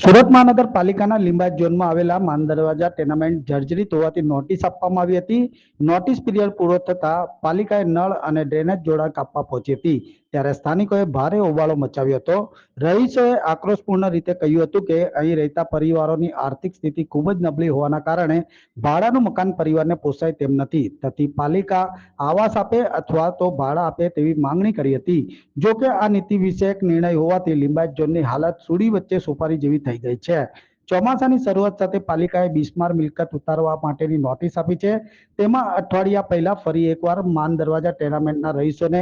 સુરત મહાનગરપાલિકાના લિંબાયત ઝોનમાં આવેલા માન દરવાજા ટેનામેન્ટ જર્જરિત હોવાથી નોટિસ આપવામાં આવી હતી. નોટિસ પીરિયડ પૂરો થતા પાલિકાએ નળ અને ડ્રેનેજ જોડાણ કાપવા પહોંચી હતી. ત્યારે સ્થાનિકોએ ભારે હોબાળો મચાવ્યો હતો. રહીશોએ આક્રોશપૂર્ણ રીતે કહ્યું હતું કે અહીં રહેતા પરિવારોની આર્થિક સ્થિતિ ખૂબ જ નબળી હોવાના કારણે ભાડાનું મકાન પરિવારને પોસાય તેમ નથી. તેથી પાલિકા આવાસ આપે અથવા તો ભાડા આપે તેવી માંગણી કરી હતી. જો કે આ નીતિ વિષયક નિર્ણય હોવાથી લિંબાયત ઝોનની હાલત સુડી વચ્ચે સોપારી જેવી થઈ ગઈ છે. ચોમાસાની શરૂઆત સાથે પાલિકાએ બિસ્માર મિલકત ઉતારવા માટેની નોટિસ આપી છે. તેમાં અઠવાડિયા પહેલા ફરી એકવાર માન દરવાજા ટેનામેન્ટના રહીશોને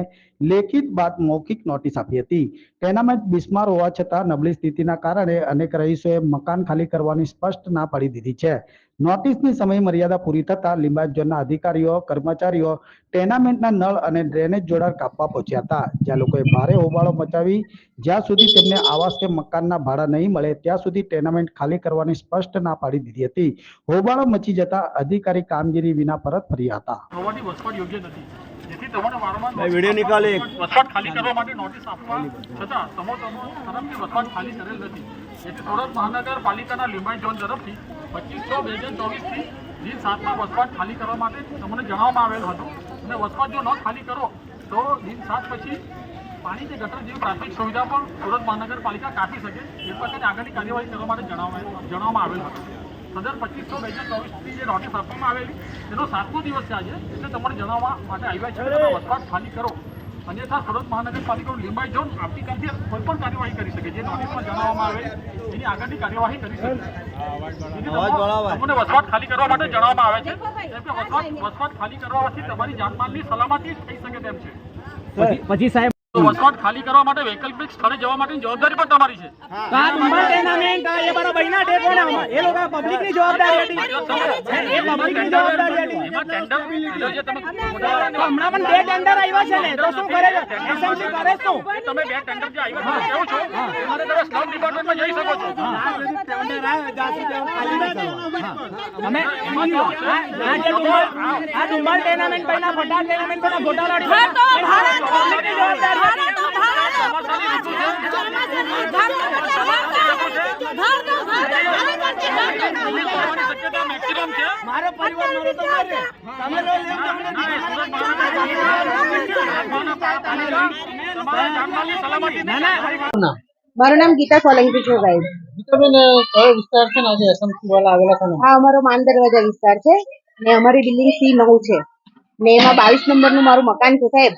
લેખિત બાદ મૌખિક નોટિસ આપી હતી. ટેનામેન્ટ બિસ્માર હોવા છતાં નબળી સ્થિતિના કારણે અનેક રહીશોએ મકાન ખાલી કરવાની સ્પષ્ટ ના પાડી દીધી છે. નોટિસની સમય મર્યાદા પૂરી થતા લિંબાયત ઝોનના અધિકારીઓ કર્મચારીઓ ટેનામેન્ટના નળ અને ડ્રેનેજ જોડાણ કાપવા પહોંચ્યા હતા. જ્યાં લોકોએ ભારે હોબાળો મચાવી જ્યાં સુધી તેમને આવાસ કે મકાનના ભાડા નહીં મળે ત્યાં સુધી ટેનામેન્ટ ખાલી કરવાની સ્પષ્ટ ના પાડી દીધી હતી. હોબાળો મચી જતા અધિકારી કામગીરી વિના પરત ફર્યા હતા. વિડિયો નિકાલે વસવાટ ખાલી કરવા માટે નોટિસ આપવા છતાં સમો તરફથી વસવાટ ખાલી કરેલ નથી. એટલે સુરત મહાનગરપાલિકાના લિંબાયત ઝોન તરફથી 25/6/2024 થી દિન 7માં વસવાટ ખાલી કરવા માટે તમને જણાવવામાં આવેલ હતું. અને વસવાટ જો ન ખાલી કરો તો દિન 7 પછી પાણી કે ગટર જેવી પ્રાથમિક સુવિધા પણ સુરત મહાનગરપાલિકા કાપી શકે એ પ્રકારની આગળની કાર્યવાહી કરવા માટે જણાવવામાં આવેલ હતું. સદર 25/6/2024 જે નોટિસ આપવામાં આવેલી તેનો 7મો દિવસ છે આજે. એટલે તમને જણાવવા માટે આવ્યા છે કે તમે વસવાટ ખાલી કરો, અન્યથા સુરત મહાનગરપાલિકાનું લિંબાયત ઝોન આવતીકાલથી કોઈ પણ કાર્યવાહી કરી શકે. જે નોટિસમાં જણાવવામાં આવે એની આગળની કાર્યવાહી કરી શકે. તમને વસવાટ ખાલી કરવા માટે જણાવવામાં આવે છે. કેમ કે વસવાટ ખાલી કરવાથી તમારી જાનમાલની સલામતી થઈ શકે તેમ છે. પછી સાહેબ વસવાટ ખાલી કરવા માટે વૈકલ્પિક સ્થળે જવા માટેની જવાબદારી પણ તમારી છે. એ બરો બહેના ટેકોના એ લોકો પબ્લિકની જવાબદારી હતી. એ પબ્લિકની જવાબદારી હતી. એમાં ટેન્ડર જે તમે હમણાં પણ 2 ટેન્ડર આવ્યા છે ને તો શું કરે છે? એસએમસી કરે શું? તમે 2 ટેન્ડર જે આવ્યા છે કેવું છો તમારે તમે સ્લમ ડિપાર્ટમેન્ટમાં જઈ શકો છો. અમે આ ડુમ્બલ ટેનામેન્ટ પહેલા ફટાક ટેનામેન્ટ પહેલા ગોટાળા પબ્લિકની જવાબદારી મારો પરિવાર મારો તો મારે તમે મારું નામ ગીતા સોલંકી છે સાહેબ. કયો વિસ્તાર છે ને આજે એસએમસી વાળા આવેલા છે ને? આ અમારો માન દરવાજા વિસ્તાર છે ને અમારી બિલ્ડિંગ C9 છે ને એમાં 22 નંબરનું મારું મકાન છે સાહેબ.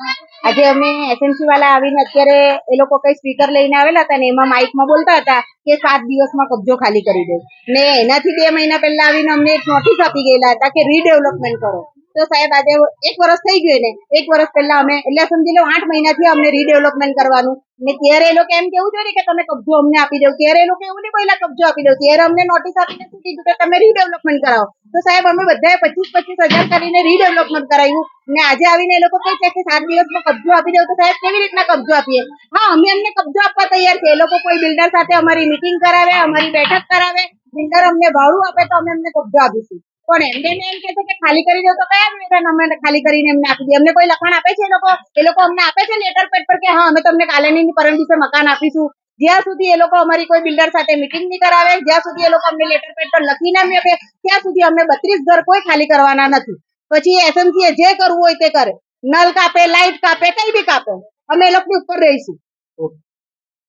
આજે અમે એસએમસી વાળા આવીને અત્યારે એ લોકો કઈ સ્પીકર લઈને આવેલા હતા ને એમાં માઇકમાં બોલતા હતા કે 7 દિવસમાં કબજો ખાલી કરી દે ને એનાથી 2 મહિના પહેલા આવીને અમને એક નોટિસ આપી ગયેલા હતા કે રીડેવલપમેન્ટ કરો. તો સાહેબ આજે 1 વર્ષ થઈ ગયું ને 1 વર્ષ પહેલા અમે એટલે સમજી લો 8 મહિનાથી અમને રીડેવલપમેન્ટ કરવાનું ને ત્યારે એ લોકો એમ કેવું જોઈએ કે તમે કબજો અમને આપી દો. ત્યારે એ લોકો એવું નહીં બોલ્યા કબજો આપી દો. ત્યારે અમને નોટિસ આપીને શું કીધું કે તમે રીડેવલપમેન્ટ કરાવો. તો સાહેબ અમે બધાએ 25,000 કરીને રીડેવલપમેન્ટ કરાવ્યું ને આજે આવીને એ લોકો કહે છે કે 7 દિવસમાં કબજો આપી દો. તો સાહેબ કેવી રીતના કબજો આપીએ? હા, અમે એમને કબજો આપવા તૈયાર છે. એ લોકો કોઈ બિલ્ડર સાથે અમારી મીટિંગ કરાવે, અમારી બેઠક કરાવે, બિલ્ડર અમને ભાડું આપે તો અમે એમને કબજો આપીશું. પણ એમને એમ કહે છે કે ખાલી કરી દો. તો કયા વેતન અમે ખાલી કરીને એમને આપી દઈએ? અમને કોઈ લખાણ આપે છે? એ લોકો અમને આપે છે લેટર પેડ પર કે હા અમે તમને કાલેની પરમ દિવસે મકાન આપીશું. જ્યાં સુધી એ લોકો અમારી કોઈ બિલ્ડર સાથે મીટિંગ નહીં કરાવે, જ્યાં સુધી એ લોકો અમને લેટર પેડ પર લખીને આપે ત્યાં સુધી અમે 32 ઘર કોઈ ખાલી કરવાના નથી. પછી એસએમસી જે કરવું હોય તે કરે. નલ કાપે, લાઈટ કાપે, કઈ બી કાપે, અમે એ લોકોની ઉપર રહીશું.